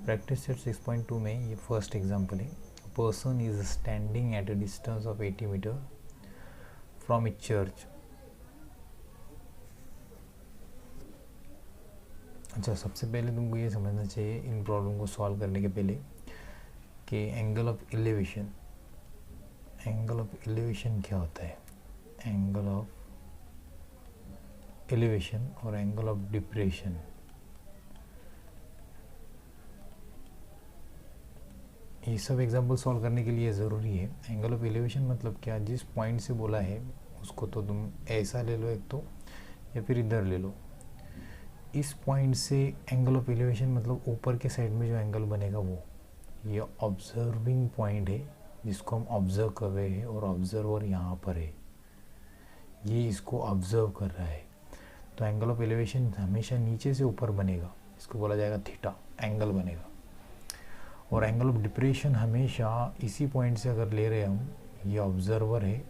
Practice set 6.2 में ये first example है. Person is standing at a distance of 80 metre from a church. अच्छा, सबसे पहले तुमको ये समझना चाहिए इन प्रॉब्लम को सॉल्व करने के पहले कि एंगल ऑफ एलिवेशन क्या होता है. एंगल ऑफ एलिवेशन और एंगल ऑफ डिप्रेशन, ये सब एग्जाम्पल सॉल्व करने के लिए ज़रूरी है. एंगल ऑफ एलिवेशन मतलब क्या, जिस पॉइंट से बोला है उसको तो तुम ऐसा ले लो एक तो, या फिर इधर ले लो. इस पॉइंट से एंगल ऑफ एलिवेशन मतलब ऊपर के साइड में जो एंगल बनेगा वो, ये ऑब्जर्विंग पॉइंट है जिसको हम ऑब्जर्व कर रहे हैं और ऑब्जर्वर यहाँ पर है, ये इसको ऑब्जर्व कर रहा है. तो एंगल ऑफ एलिवेशन हमेशा नीचे से ऊपर बनेगा, इसको बोला जाएगा थीटा, एंगल बनेगा. और एंगल ऑफ डिप्रेशन हमेशा इसी पॉइंट से अगर ले रहे हैं हम, ये ऑब्जर्वर है,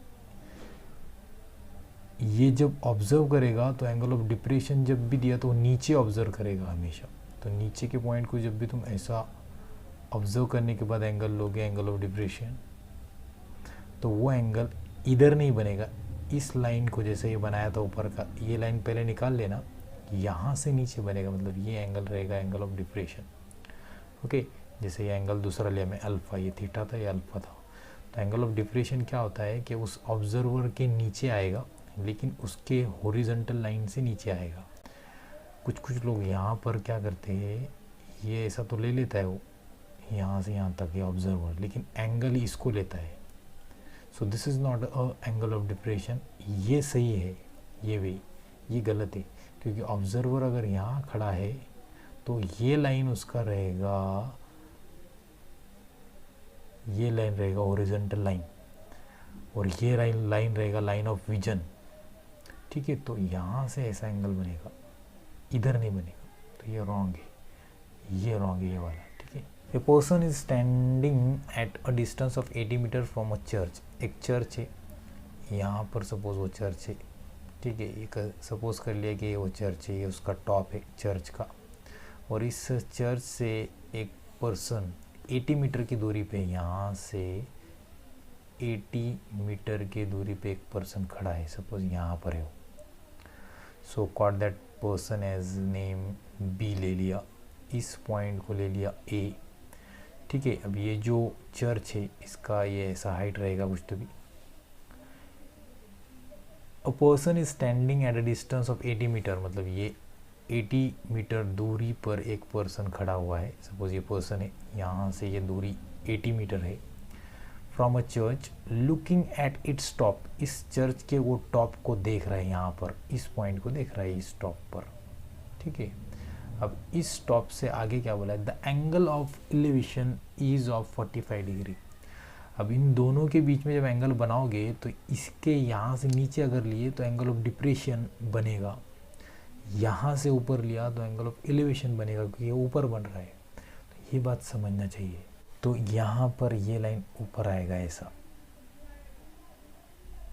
ये जब ऑब्जर्व करेगा तो एंगल ऑफ डिप्रेशन जब भी दिया तो नीचे ऑब्जर्व करेगा हमेशा. तो नीचे के पॉइंट को जब भी तुम ऐसा ऑब्जर्व करने के बाद एंगल लोगे, एंगल ऑफ डिप्रेशन, तो वो एंगल इधर नहीं बनेगा. इस लाइन को जैसे ये बनाया था ऊपर का, ये लाइन पहले निकाल लेना, यहाँ से नीचे बनेगा, मतलब ये एंगल रहेगा एंगल ऑफ डिप्रेशन. ओके, जैसे ये एंगल दूसरा लिया मैं अल्फ़ा, ये थीटा था, ये अल्फ़ा था. तो एंगल ऑफ डिप्रेशन क्या होता है कि उस ऑब्जर्वर के नीचे आएगा, लेकिन उसके हॉरिजॉन्टल लाइन से नीचे आएगा. कुछ लोग यहाँ पर क्या करते हैं, ये ऐसा तो ले लेता है वो यहाँ से यहाँ तक ये ऑब्जर्वर, लेकिन एंगल इसको लेता है. So this is not a angle of depression. ये सही है, ये भी, ये गलत है, क्योंकि ऑब्जर्वर अगर यहाँ खड़ा है तो ये लाइन उसका रहेगा, ये लाइन रहेगा हॉरिजॉन्टल लाइन, और ये लाइन रहेगा लाइन ऑफ विजन. ठीक है, तो यहाँ से ऐसा एंगल बनेगा, इधर नहीं बनेगा. तो ये रॉन्ग है, ये रॉन्ग है, ये वाला. ठीक है. A person is standing at a distance of 80 metre from a church. एक चर्च है यहाँ पर, सपोज वो चर्च है. ठीक है, एक सपोज कर लिया कि वो चर्च है, ये उसका टॉप है चर्च का, और इस चर्च से एक पर्सन 80 मीटर की दूरी पे, यहाँ से 80 मीटर की दूरी पे एक पर्सन खड़ा है, सपोज यहाँ पर है. So caught that person as name B ले लिया, इस पॉइंट को ले लिया ए. ठीक है, अब ये जो चर्च है इसका ये ऐसा हाइट रहेगा कुछ तो भी. A person is standing at a distance of 80 metre, मतलब ये 80 मीटर दूरी पर एक पर्सन खड़ा हुआ है. सपोज ये पर्सन है, यहाँ से ये दूरी 80 मीटर है. From a church looking at its top, इस चर्च के वो टॉप को देख रहा है, यहाँ पर इस पॉइंट को देख रहा है, इस टॉप पर. ठीक है, अब इस टॉप से आगे क्या बोला है, the angle of elevation is of 45 degree. अब इन दोनों के बीच में जब एंगल बनाओगे तो इसके यहाँ से नीचे अगर लिए तो एंगल ऑफ डिप्रेशन बनेगा, यहाँ से ऊपर लिया तो एंगल ऑफ एलिवेशन बनेगा, क्योंकि ये ऊपर बन रहा है. तो ये बात समझना चाहिए. तो यहाँ पर ये लाइन ऊपर आएगा ऐसा,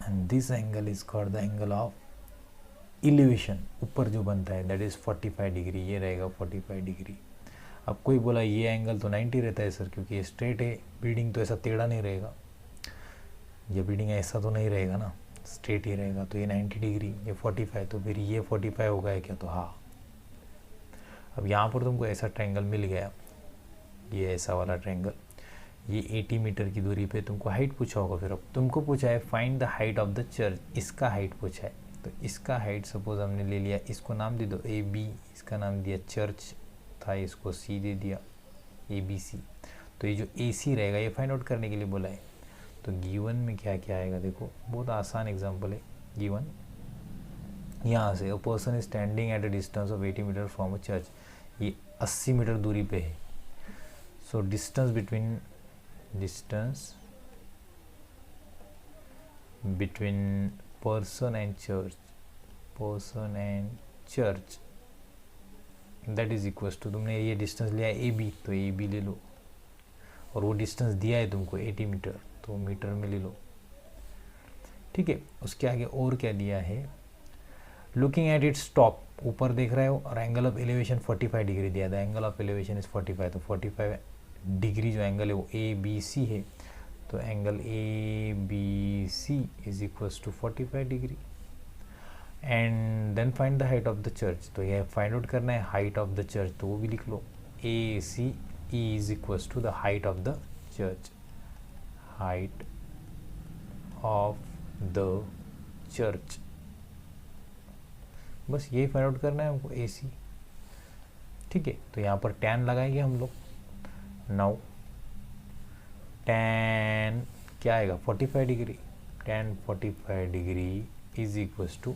and this angle is called the angle of elevation. ऊपर जो बनता है दैट इज 45 डिग्री, ये रहेगा 45 डिग्री. अब कोई बोला ये एंगल तो 90 रहता है सर, क्योंकि ये स्ट्रेट है, बिल्डिंग तो ऐसा टेढ़ा नहीं रहेगा, ये बिल्डिंग ऐसा तो नहीं रहेगा ना, स्ट्रेट ही रहेगा. तो ये 90 डिग्री, ये 45, तो फिर ये 45 होगा है क्या, तो हाँ. अब यहाँ पर तुमको ऐसा ट्रायंगल मिल गया, ये ऐसा वाला ट्रायंगल, ये 80 मीटर की दूरी पे तुमको हाइट पूछा होगा. फिर अब तुमको पूछा है find the height of the church, इसका हाइट पूछा है. तो इसका हाइट सपोज हमने ले लिया, इसको नाम दे दो ए बी, इसका नाम दिया चर्च था, इसको सी दे दिया, ए बी सी. तो ये जो ए सी रहेगा ये फाइंड आउट करने के लिए बोला है. तो गिवन में क्या क्या आएगा, देखो बहुत आसान एग्जांपल है. गिवन यहाँ से a person is standing at a distance of 80 metre from a church, ये 80 मीटर दूरी पे है. So distance between person and church that is equals to, तुमने ये डिस्टेंस लिया ए बी, तो ए बी ले लो, और वो डिस्टेंस दिया है तुमको 80 मीटर, तो मीटर में ले लो. ठीक है, उसके आगे और क्या दिया है, लुकिंग एट इट्स टॉप, ऊपर देख रहे हो, और एंगल ऑफ एलिवेशन 45 डिग्री दिया था, एंगल ऑफ एलिवेशन इज 45, तो 45 डिग्री जो एंगल है वो ए बी सी है, तो angle A B C is equals to 45 degree. And then find the height of the church, तो यह फाइंड आउट करना है हाइट ऑफ द चर्च, तो वो भी लिख लो, A C is equals to the height of the church, height of the church, बस यही फाइंड आउट करना है हमको, ए सी। ठीक है, तो यहाँ पर टैन लगाएंगे हम लोग। नाउ टैन क्या आएगा, 45 degree, tan 45 degree is equals to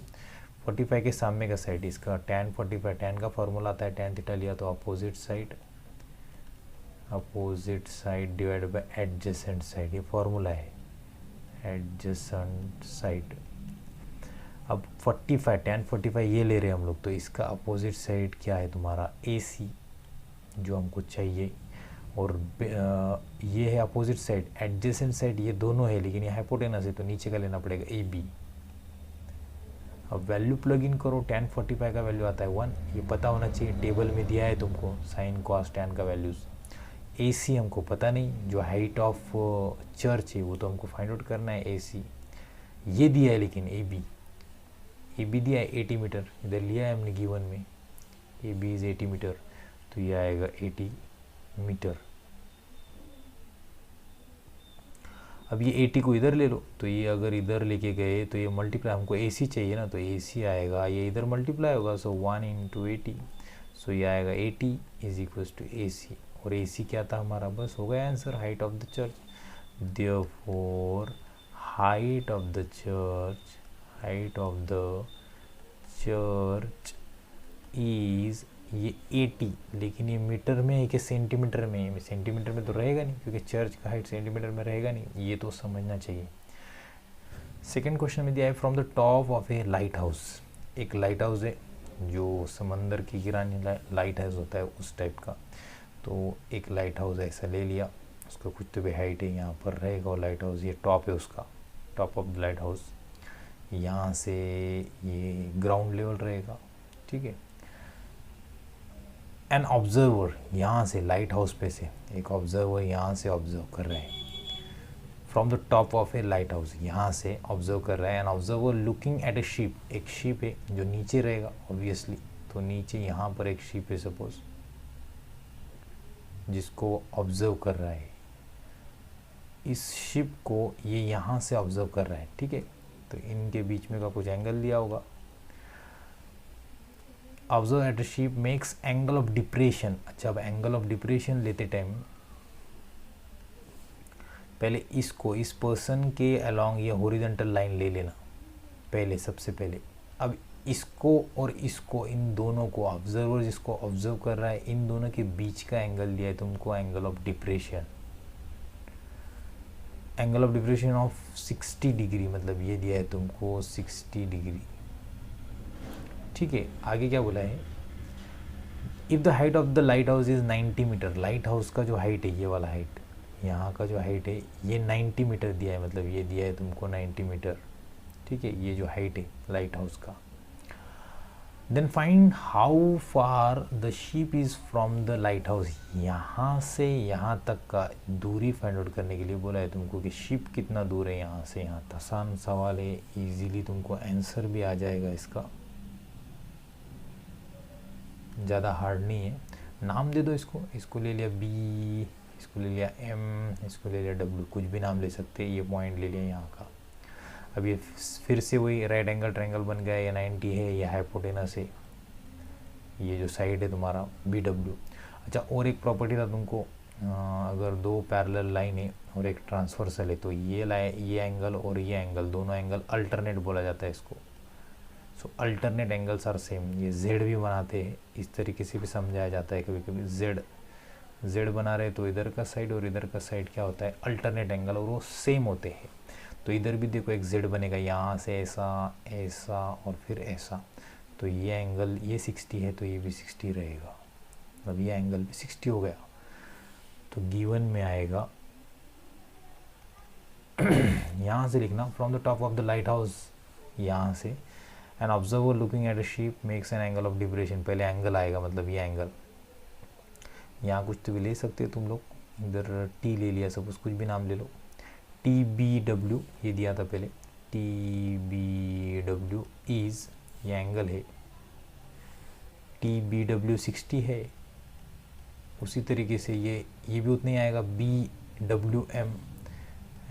45 के सामने का साइड, इसका टैन 45, टैन का फॉर्मूला आता है टैन थीटा लिया तो opposite side divide by adjacent side, ये फॉर्मूला है, एडजेसेंट साइड। अब 45 टैन 45 ये ले रहे हैं हम लोग, तो इसका अपोजिट साइड क्या है तुम्हारा, ए सी जो हमको चाहिए, और ये है अपोजिट साइड, एडजेसेंट साइड ये दोनों है, लेकिन ये हाइपोटेनस है तो नीचे का लेना पड़ेगा ए बी। अब वैल्यू प्लग इन करो, टैन 45 का वैल्यू आता है 1, ये पता होना चाहिए, टेबल में दिया है तुमको साइन कॉस टैन का वैल्यूज़। ए सी हमको पता नहीं, जो हाइट ऑफ चर्च है वो तो हमको फाइंड आउट करना है, ए सी ये दिया है, लेकिन ए बी दिया है 80 मीटर, इधर लिया है हमने गिवन में, ए बी इज़ 80 मीटर, तो ये आएगा 80 मीटर। अब ये 80 को इधर ले लो, तो ये अगर इधर लेके गए तो ये मल्टीप्लाई, हमको ए सी चाहिए ना, तो ए सी आएगा, ये इधर मल्टीप्लाई होगा, सो 1 इंटू 80, सो ये आएगा 80 इज इक्वल्स टू ए सी, और ए सी क्या था हमारा, बस हो गया answer, height of the church. Therefore height of the church is ये 80, लेकिन ये मीटर में है कि सेंटीमीटर में है, सेंटीमीटर में तो रहेगा नहीं क्योंकि चर्च का हाइट सेंटीमीटर में रहेगा नहीं, ये तो समझना चाहिए। सेकंड क्वेश्चन में दिया है from the top of A light house, एक लाइट हाउस है जो समंदर की किरानी लाइट हाउस होता है उस टाइप का, तो एक लाइट हाउस ऐसा ले लिया, उसका कुछ तो भी हाइट है यहाँ पर रहेगा, और लाइट हाउस ये टॉप है उसका, top of the light house, यहाँ से ये ग्राउंड लेवल रहेगा। ठीक है, एन ऑब्जर्वर यहाँ से लाइट हाउस पे से एक ऑब्जर्वर यहाँ से ऑब्जर्व कर रहे हैं, from the top of A light house यहाँ से ऑब्जर्व कर रहा है, एन ऑब्जर्वर लुकिंग एट ए शिप, एक शिप है जो नीचे रहेगा ऑब्वियसली, तो नीचे यहाँ पर एक शिप है सपोज, जिसको ऑब्जर्व कर रहा है, इस शिप को ये यहाँ से ऑब्जर्व कर रहा है। ठीक है, तो इनके बीच में का कुछ एंगल दिया होगा, observe eight ship makes angle of depression. अच्छा, अब एंगल ऑफ डिप्रेशन लेते टाइम पहले इसको, इस पर्सन के अलोंग ये हॉरिजॉन्टल लाइन ले लेना पहले, सबसे पहले। अब इसको और इसको, इन दोनों को, ऑब्जर्वर जिसको ऑब्जर्व कर रहा है, इन दोनों के बीच का एंगल दिया है तुमको, angle of depression, angle of depression of 60 degree, मतलब ये दिया है तुमको 60 डिग्री। ठीक है, आगे क्या बोला है, if the height of the light house is 90 metre, light house का जो हाइट है, ये वाला हाइट, यहाँ का जो हाइट है ये 90 मीटर दिया है, मतलब ये दिया है तुमको 90 मीटर। ठीक है, ये जो हाइट है लाइट हाउस का। Then find how far the ship is from the light house, यहाँ से यहाँ तक का दूरी फाइंड आउट करने के लिए बोला है तुमको कि शिप कितना दूर है यहाँ से यहाँ तक। आसान सवाल है, इजीली तुमको आंसर भी आ जाएगा इसका, ज़्यादा हार्ड नहीं है। नाम दे दो इसको, इसको ले लिया बी, इसको ले लिया एम, इसको ले लिया डब्ल्यू, कुछ भी नाम ले सकते हैं, ये पॉइंट ले लिया यहाँ का। अब ये फिर से वही राइट एंगल ट्रायंगल बन गया, ये 90 है, ये हाइपोटेनस है, ये जो साइड है तुम्हारा बी डब्ल्यू। अच्छा, और एक प्रॉपर्टी था तुमको, अगर दो पैरेलल लाइन है और एक ट्रांसवर्सल है, तो ये एंगल और ये एंगल, दोनों एंगल अल्टरनेट बोला जाता है इसको। सो अल्टरनेट एंगल्स आर सेम, ये जेड भी बनाते हैं, इस तरीके से भी समझाया जाता है कभी कभी, जेड बना रहे तो इधर का साइड और इधर का साइड क्या होता है, अल्टरनेट एंगल, और वो सेम होते हैं। तो इधर भी देखो एक जेड बनेगा, यहाँ से ऐसा ऐसा और फिर ऐसा, तो ये एंगल ये 60 है तो ये भी 60 रहेगा, अब ये एंगल भी 60 हो गया। तो गिवन में आएगा यहाँ से लिखना, from the top of the light house, यहाँ से an observer looking at a ship makes an angle of depression, पहले एंगल आएगा, मतलब ये एंगल, यहाँ कुछ तो भी ले सकते हो तुम लोग, इधर टी ले लिया, सपोज कुछ भी नाम ले लो, टी बी डब्ल्यू ये दिया था पहले, टी बी डब्ल्यू इज, ये एंगल है, टी बी डब्ल्यू 60 है, उसी तरीके से ये भी उतना ही आएगा, B W M,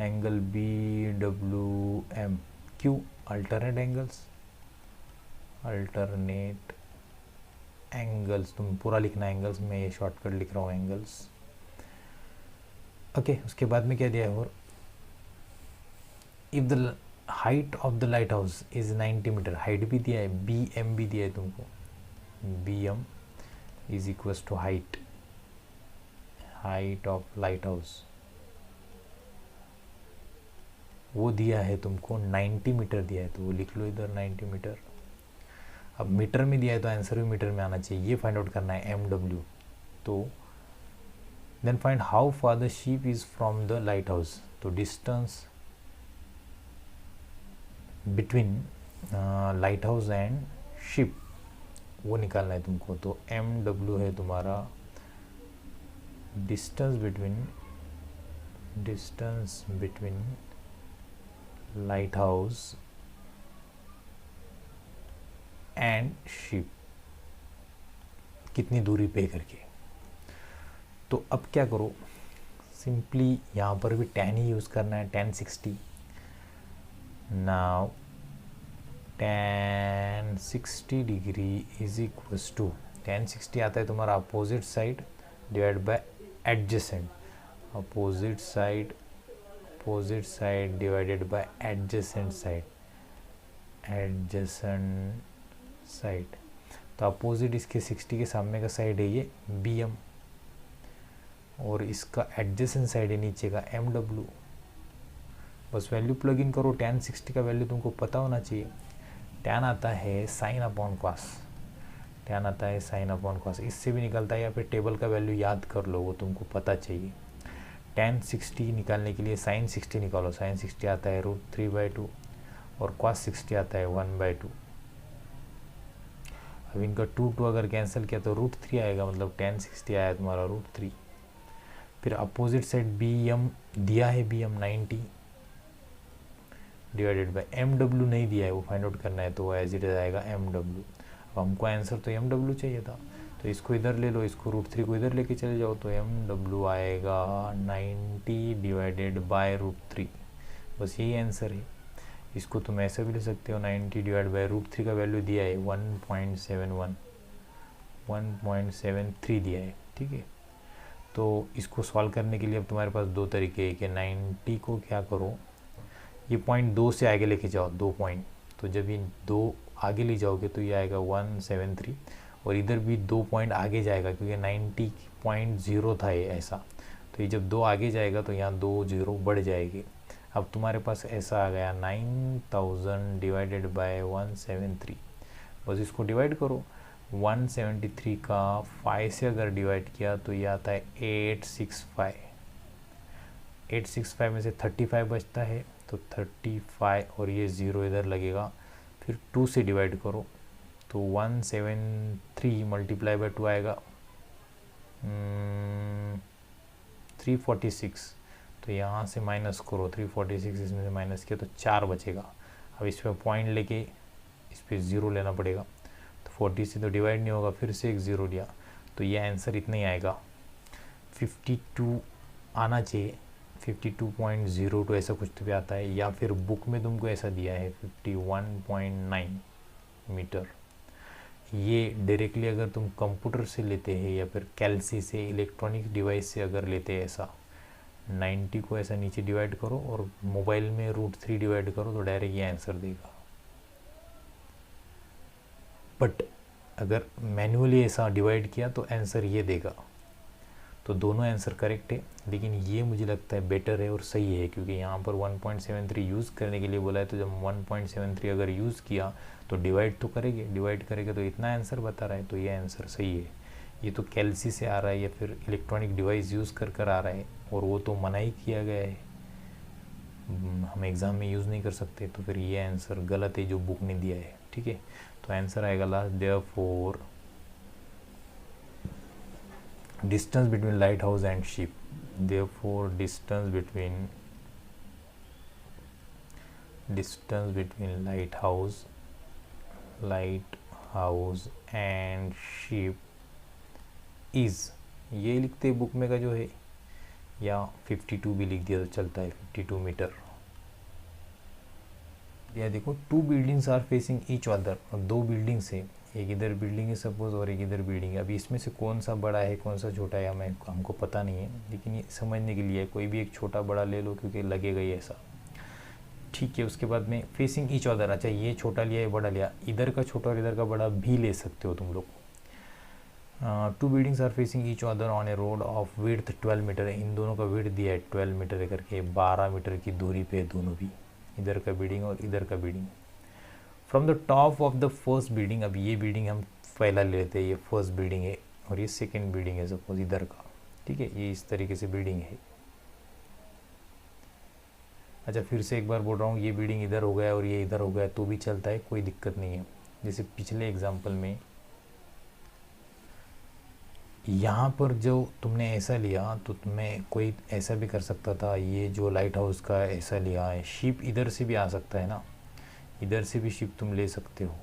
angle B W M, क्यों, अल्टरनेट एंगल्स, अल्टरनेट एंगल्स, तुम पूरा लिखना एंगल्स, मैं ये शॉर्टकट लिख रहा हूँ एंगल्स, ओके। उसके बाद में क्या दिया है, और if the height of the light house is 90 metre, height भी दिया है, बी एम भी दिया है तुमको, B M is equals to height, height of light house वो दिया है तुमको 90 मीटर दिया है, तो वो लिख लो इधर 90 मीटर। अब मीटर में दिया है तो आंसर भी मीटर में आना चाहिए, ये फाइंड आउट करना है एम डब्ल्यू। तो then find how far the ship is from the light house, तो distance between lighthouse and ship वो निकालना है तुमको। तो एम डब्ल्यू है तुम्हारा distance between lighthouse and ship, कितनी दूरी पे करके। तो अब क्या करो, सिंपली यहाँ पर भी tan ही यूज़ करना है, tan 60। Now tan 60 degree is equals to, tan 60 आता है तुम्हारा opposite side divide by adjacent, opposite side divided by adjacent side, तो अपोजिट इसके 60 के सामने का साइड है ये बी एम, और इसका एडजेसेंट साइड है नीचे का एम डब्ल्यू। बस वैल्यू प्लग इन करो, tan 60 का वैल्यू तुमको पता होना चाहिए, tan आता है साइन अपॉन कॉस, tan आता है साइन अपॉन कॉस, इससे भी निकलता है, या फिर टेबल का वैल्यू याद कर लो, वो तुमको पता चाहिए। tan 60 निकालने के लिए sin 60 निकालो, sin 60 आता है √3/2 और cos 60 आता है 1/2। अब इनका 2 अगर कैंसिल किया तो √3 आएगा, मतलब tan 60 आया तुम्हारा √3। फिर अपोजिट साइड बी एम दिया है, B M 90 divided by M W नहीं दिया है, वो फाइंड आउट करना है, तो एज इट इज आएगा एम डब्ल्यू। अब हमको आंसर तो एम डब्ल्यू चाहिए था, तो इसको इधर ले लो, इसको √3 को इधर लेके चले जाओ, तो एम डब्ल्यू आएगा 90 डिवाइडेड बाय √3, बस यही आंसर है। इसको तुम ऐसे भी ले सकते हो, 90 डिवाइड बाय √3 का वैल्यू दिया है 1.73 दिया है, ठीक है। तो इसको सॉल्व करने के लिए अब तुम्हारे पास दो तरीके हैं कि 90 को क्या करो, ये पॉइंट 2 से आगे लेके जाओ, 2 पॉइंट, तो जब ये 2 आगे ले जाओगे तो ये आएगा 173, और इधर भी 2 पॉइंट आगे जाएगा, क्योंकि 90.0 था ये ऐसा, तो ये जब 2 आगे जाएगा तो यहाँ 2 0 बढ़ जाएगी। अब तुम्हारे पास ऐसा आ गया 9000 डिवाइडेड बाय 173, बस इसको डिवाइड करो, 173 का 5 से अगर डिवाइड किया तो ये आता है 865 में से 35 बचता है, तो 35 और ये 0 इधर लगेगा, फिर 2 से डिवाइड करो, तो 173 मल्टीप्लाई बाय 2 आएगा 346, तो यहाँ से माइनस करो 346, इसमें से माइनस किया तो 4 बचेगा। अब इस पर पॉइंट लेके इस पर 0 लेना पड़ेगा, तो 40 से तो डिवाइड नहीं होगा, फिर से एक 0 लिया, तो ये आंसर इतना ही आएगा, 52 आना चाहिए, 52.02 ऐसा कुछ तो भी आता है, या फिर बुक में तुमको ऐसा दिया है 51.9 मीटर। ये डायरेक्टली अगर तुम कंप्यूटर से लेते हैं या फिर कैलसी से, इलेक्ट्रॉनिक डिवाइस से अगर लेते हैं, ऐसा 90 को ऐसा नीचे डिवाइड करो और मोबाइल में √3 डिवाइड करो, तो डायरेक्ट ये आंसर देगा। बट अगर मैन्युअली ऐसा डिवाइड किया तो आंसर ये देगा। तो दोनों आंसर करेक्ट है, लेकिन ये मुझे लगता है बेटर है और सही है, क्योंकि यहाँ पर 1.73 यूज़ करने के लिए बोला है, तो जब 1.73 अगर यूज़ किया तो डिवाइड तो करेगा, तो इतना आंसर बता रहा है, तो ये आंसर सही है। ये तो कैलसी से आ रहा है या फिर इलेक्ट्रॉनिक डिवाइस यूज़ कर आ रहा है, और वो तो मना ही किया गया है, हम एग्ज़ाम में यूज़ नहीं कर सकते, तो फिर ये आंसर गलत है जो बुक ने दिया है। ठीक है, तो आंसर आएगा last, therefore distance between lighthouse and ship, therefore distance between lighthouse and ship is, ये लिखते बुक में का जो है, या 52 भी लिख दिया तो चलता है, 52 मीटर। या देखो, 2 buildings are facing each other, और 2 बिल्डिंग्स है, एक इधर बिल्डिंग है सपोज और एक इधर बिल्डिंग है। अभी इसमें से कौन सा बड़ा है कौन सा छोटा है हमें हमको पता नहीं है, लेकिन ये समझने के लिए कोई भी एक छोटा बड़ा ले लो क्योंकि लगेगा ही ऐसा, ठीक है। उसके बाद में फेसिंग ईच अदर, अच्छा ये छोटा लिया ये बड़ा लिया, इधर का छोटा और इधर का बड़ा भी ले सकते हो तुम लोग। 2 buildings are facing each other on a road of width 12 metre, इन दोनों का विड्थ दिया है 12 मीटर करके, 12 मीटर की दूरी पे दोनों भी, इधर का बिल्डिंग और इधर का building. From the top of the first building, अब ये बिल्डिंग हम पहला ले लेते हैं, ये फर्स्ट बिल्डिंग है और ये सेकंड बिल्डिंग है सपोज इधर का, ठीक है, ये इस तरीके से बिल्डिंग है। अच्छा फिर से एक बार बोल रहा हूँ, ये बिल्डिंग इधर हो गया और ये इधर हो गया तो भी चलता है, कोई दिक्कत नहीं है। जैसे पिछले एग्जाम्पल में यहाँ पर जो तुमने ऐसा लिया तो तुम्हें कोई ऐसा भी कर सकता था, ये जो लाइट हाउस का ऐसा लिया है, शिप इधर से भी आ सकता है ना, इधर से भी शिप तुम ले सकते हो,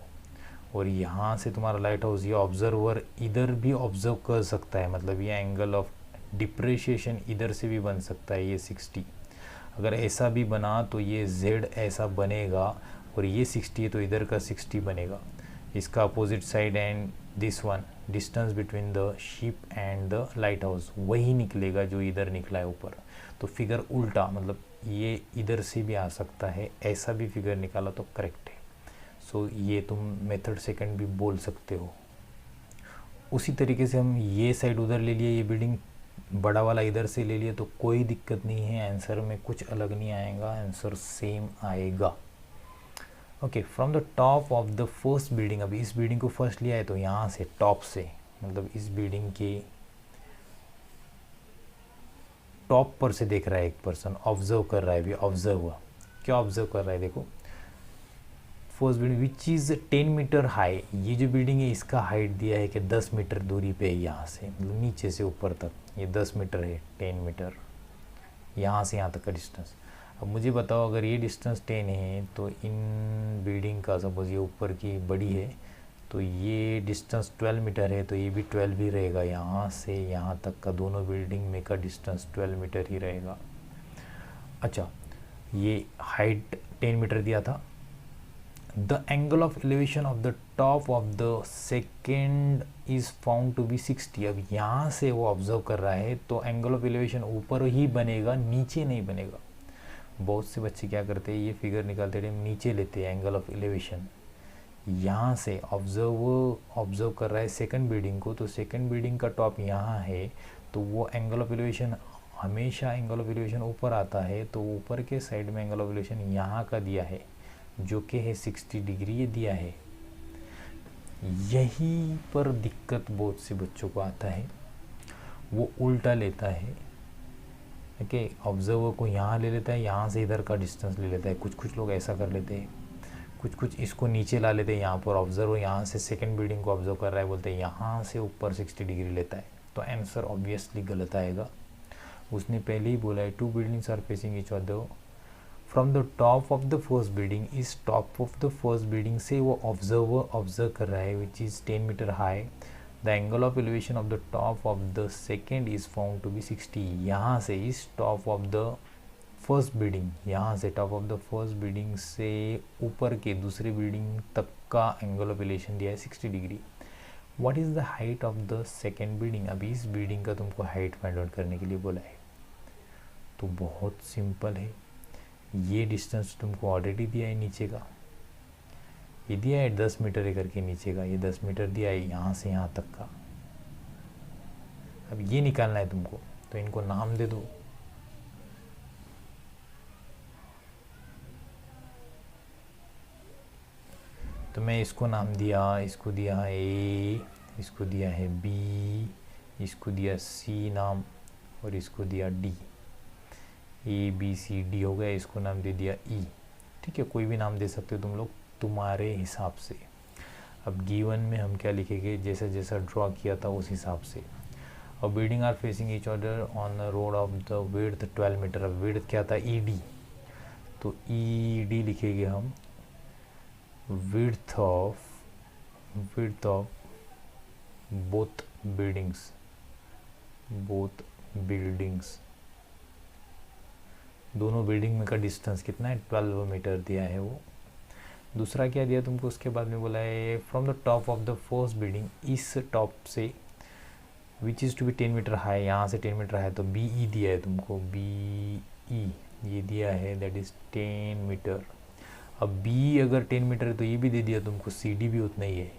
और यहाँ से तुम्हारा लाइट हाउस, ये ऑब्जर्वर इधर भी ऑब्जर्व कर सकता है, मतलब ये एंगल ऑफ डिप्रेशिएशन इधर से भी बन सकता है, ये 60। अगर ऐसा भी बना तो ये z ऐसा बनेगा, और ये 60 है तो इधर का 60 बनेगा, इसका opposite side and this one distance between the ship and the light house वही निकलेगा जो इधर निकला है ऊपर। तो फिगर उल्टा, मतलब ये इधर से भी आ सकता है, ऐसा भी फिगर निकाला तो करेक्ट है। सो ये तुम मेथड सेकंड भी बोल सकते हो। उसी तरीके से हम ये साइड उधर ले लिए, ये बिल्डिंग बड़ा वाला इधर से ले लिए तो कोई दिक्कत नहीं है, आंसर में कुछ अलग नहीं आएगा, आंसर सेम आएगा। Okay, from the top of the first building, अभी इस बिल्डिंग को फर्स्ट लिया है तो यहाँ से टॉप से, मतलब इस बिल्डिंग के टॉप पर से देख रहा है एक पर्सन, ऑब्जर्व कर रहा है, भी ऑब्जर्व क्या ऑब्जर्व कर रहा है, देखो first building which is 10 metre high, ये जो बिल्डिंग है इसका हाइट दिया है कि 10 मीटर दूरी पे है यहाँ से, मतलब नीचे से ऊपर तक ये 10 मीटर है, 10 मीटर यहाँ से यहाँ तक का डिस्टेंस। अब मुझे बताओ अगर ये डिस्टेंस 10 है तो इन बिल्डिंग का सपोज ये ऊपर की बड़ी है तो ये डिस्टेंस 12 मीटर है, तो ये भी 12 ही रहेगा, यहाँ से यहाँ तक का दोनों बिल्डिंग में का डिस्टेंस 12 मीटर ही रहेगा। अच्छा ये हाइट 10 मीटर दिया था, the angle of elevation of the top of the second is found to be 60, अब यहाँ से वो ऑब्जर्व कर रहा है तो एंगल ऑफ एलिवेशन ऊपर ही बनेगा, नीचे नहीं बनेगा। बहुत से बच्चे क्या करते हैं, ये फिगर निकालते टाइम नीचे लेते हैं एंगल ऑफ एलिवेशन, यहाँ से ऑब्जर्व कर रहा है सेकंड बिल्डिंग को, तो सेकंड बिल्डिंग का टॉप यहाँ है तो वो एंगल ऑफ एलिवेशन हमेशा एंगल ऑफ एलिवेशन ऊपर आता है, तो ऊपर के साइड में एंगल ऑफ एलिवेशन यहाँ का दिया है जो कि है 60 डिग्री, ये दिया है। यहीं पर दिक्कत बहुत से बच्चों को आता है, वो उल्टा लेता है, ओके, ऑब्जर्वर को यहाँ ले लेता है, यहाँ से इधर का डिस्टेंस ले लेता है, कुछ लोग ऐसा कर लेते हैं, कुछ इसको नीचे ला लेते हैं, यहाँ पर ऑब्जर्वर यहाँ से सेकंड बिल्डिंग को ऑब्जर्व कर रहा है, बोलते हैं यहाँ से ऊपर 60 डिग्री लेता है, तो आंसर ऑब्वियसली गलत आएगा। उसने पहले ही बोला है 2 buildings are facing each other from the top of the first building, इस top of the first building से वो ऑब्जर्व कर रहा है which is 10 metre high, the angle of elevation of the top of the second is found to be 60, यहाँ से इस top of the first building, यहाँ से top of the first building से ऊपर के दूसरे बिल्डिंग तक का एंगल ऑफ एलिवेशन दिया है 60 degree. What is the height of the second building, अभी इस बिल्डिंग का तुमको हाइट फाइंड आउट करने के लिए बोला है, तो बहुत सिंपल है, ये डिस्टेंस तुमको ऑलरेडी दिया है नीचे का, ये दिया है 10 मीटर है करके नीचे का, ये 10 मीटर दिया है यहाँ से यहाँ तक का। अब ये निकालना है तुमको, तो इनको नाम दे दो, तो मैं इसको नाम दिया, इसको दिया है ए, इसको दिया है बी, इसको दिया सी नाम, और इसको दिया D, A B C D हो गया, इसको नाम दे दिया ई, ठीक है, कोई भी नाम दे सकते हो तुम लोग। तुम्हारे हिसाब से। अब गिवन में हम क्या लिखेंगे, जैसा जैसा ड्रॉ किया था उस हिसाब से। और building are facing each other on the road of the width 12 metre. अब विड्थ क्या था, ईडी, तो ईडी लिखेंगे हम, विड्थ ऑफ बोथ बिल्डिंग्स, दोनों बिल्डिंग में का डिस्टेंस कितना है, 12 मीटर दिया है वो। दूसरा क्या दिया तुमको, उसके बाद में बोला है from the top of the first building, इस टॉप से which is to be 10 metre high, यहाँ से 10 मीटर हाई, तो बी ई दिया है तुमको, बी ई ये दिया है, दैट इज़ 10 मीटर। अब बी अगर 10 मीटर है तो ये भी दे दिया तुमको, सी डी भी उतना ही है,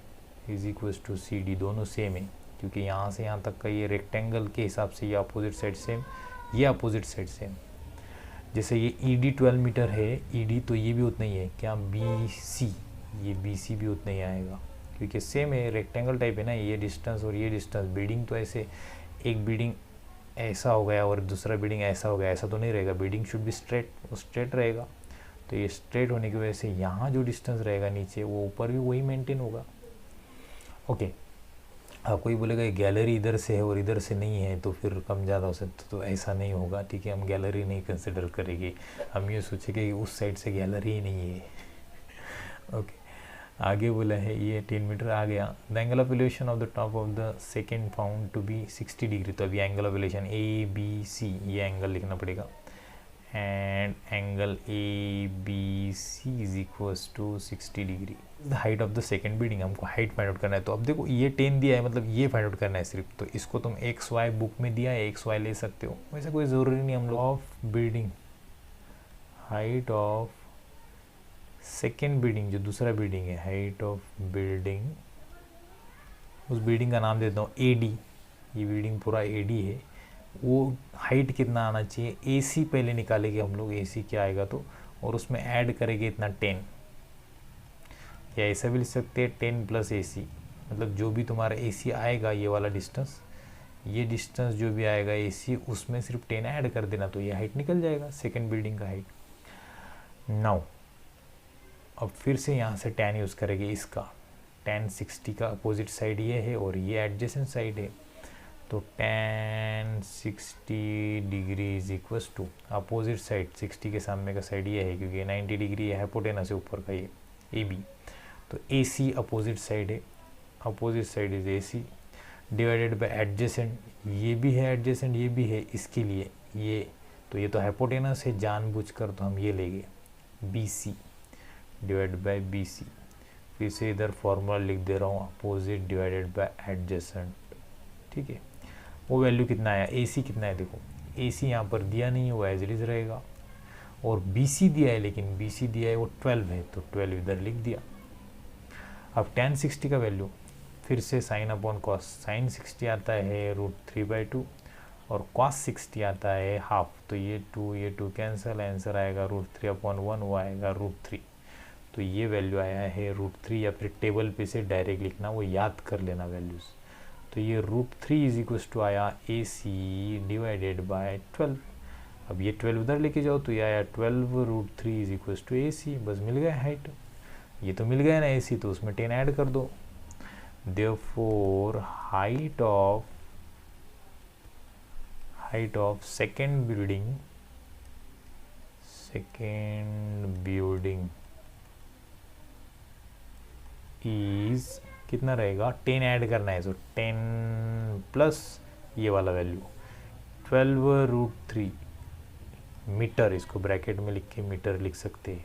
is equals to C D, दोनों सेम है, क्योंकि यहाँ से यहाँ तक का ये रेक्टेंगल के हिसाब से ये अपोजिट साइड सेम, ये अपोजिट साइड सेम। जैसे ये ई डी 12 मीटर है, ई डी, तो ये भी उतना ही है, क्या बी सी, ये बी सी भी उतना ही आएगा, क्योंकि सेम है, रेक्टेंगल टाइप है ना, ये डिस्टेंस और ये डिस्टेंस। बिल्डिंग तो ऐसे, एक बिल्डिंग ऐसा हो गया और दूसरा बिल्डिंग ऐसा हो गया, ऐसा तो नहीं रहेगा, बिल्डिंग शुड बी स्ट्रेट रहेगा। तो ये स्ट्रेट होने की वजह से यहाँ जो डिस्टेंस रहेगा नीचे, वो ऊपर भी वही मेंटेन होगा। ओके, अब कोई बोलेगा गैलरी इधर से है और इधर से नहीं है, तो फिर कम ज़्यादा हो सकता, तो ऐसा नहीं होगा, ठीक है। हम गैलरी नहीं कंसिडर करेंगे, हम ये सोचेंगे कि उस साइड से गैलरी ही नहीं है। ओके, आगे बोला है ये 10 मीटर आ गया। The angle of elevation of the top of the second found to be 60 degree. तो अभी angle of elevation A B C, ये एंगल लिखना पड़ेगा, and angle A B C is equals to 60 degree. The height of the second building, हमको height find out करना है। तो अब देखो ये 10 दिया है, मतलब ये फाइंड आउट करना है सिर्फ, तो इसको तुम एक्स वाई बुक में दिया है, एक्स वाई ले सकते हो, वैसे कोई ज़रूरी नहीं। हम लोग of building, height of second building, जो दूसरा बिल्डिंग है, हाइट ऑफ बिल्डिंग, उस बिल्डिंग का नाम देता हूँ ए डी, ये बिल्डिंग पूरा ए डी है, वो हाइट कितना आना चाहिए, ए सी पहले निकालेंगे हम लोग, ए सी क्या आएगा तो, और उसमें ऐड करेंगे इतना 10, या ऐसा भी लिख सकते हैं 10 प्लस ए सी, मतलब जो भी तुम्हारा ए सी आएगा, ये वाला डिस्टेंस, ये डिस्टेंस जो भी आएगा ए सी, उसमें सिर्फ 10 ऐड कर देना, तो ये हाइट निकल जाएगा सेकेंड बिल्डिंग का हाइट। नाउ अब फिर से यहाँ से tan यूज़ करेंगे, इसका tan 60 का अपोजिट साइड ये है और ये एडजेसेंट साइड है, तो tan 60 degree is equals to opposite side, 60 के सामने का साइड ये है, क्योंकि 90 डिग्री है हाइपोटेनस से ऊपर का ये ए बी, तो ए सी अपोजिट साइड है, opposite side is A C divided by adjacent, ये भी है एडजेसेंट, ये भी है, इसके लिए ये, तो ये तो हाइपोटेनस है जानबूझकर, तो हम ये लेंगे B C divide by B C. फिर से इधर फॉर्मूला लिख दे रहा हूँ, अपोजिट डिवाइडेड बाय एडजेसेंट, ठीक है। वो वैल्यू कितना आया, ए सी कितना है, देखो ए सी यहाँ पर दिया नहीं है, वो एज इट इज रहेगा, और बी सी दिया है, लेकिन बी सी दिया है वो 12 है, तो 12 इधर लिख दिया। अब tan 60 का वैल्यू, फिर से साइन अपॉन कॉस, साइन 60 आता है √3/2 और कॉस 60 आता है हाफ, तो ये 2 कैंसिल, आंसर आएगा √3/1, वो आएगा √3। तो ये वैल्यू आया है √3, या फिर टेबल पे से डायरेक्ट लिखना, वो याद कर लेना वैल्यूज़। तो ये √3 इज इक्वल्स टू आया ए सी डिवाइडेड बाय 12। अब ये 12 उधर लेके जाओ, तो ये आया 12 √3 इज इक्वल्स टू ए सी, बस मिल गया हाइट। ये तो मिल गया ना ए सी, तो उसमें 10 ऐड कर दो। Therefore height of second building is कितना रहेगा, 10 ऐड करना है, सो 10 प्लस ये वाला वैल्यू 12 √3 मीटर, इसको ब्रैकेट में लिख के मीटर लिख सकते हैं।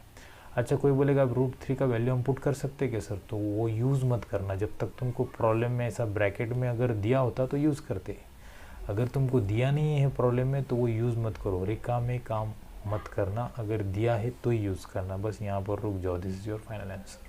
अच्छा, कोई बोलेगा अब √3 का वैल्यू हम पुट कर सकते हैं क्या सर, तो वो यूज़ मत करना, जब तक तुमको प्रॉब्लम में ऐसा ब्रैकेट में अगर दिया होता तो यूज़ करते, अगर तुमको दिया नहीं है प्रॉब्लम में तो वो यूज़ मत करो, रेखा में काम मत करना, अगर दिया है तो ही यूज़ करना, बस यहाँ पर रुक जाओ। This is your final answer.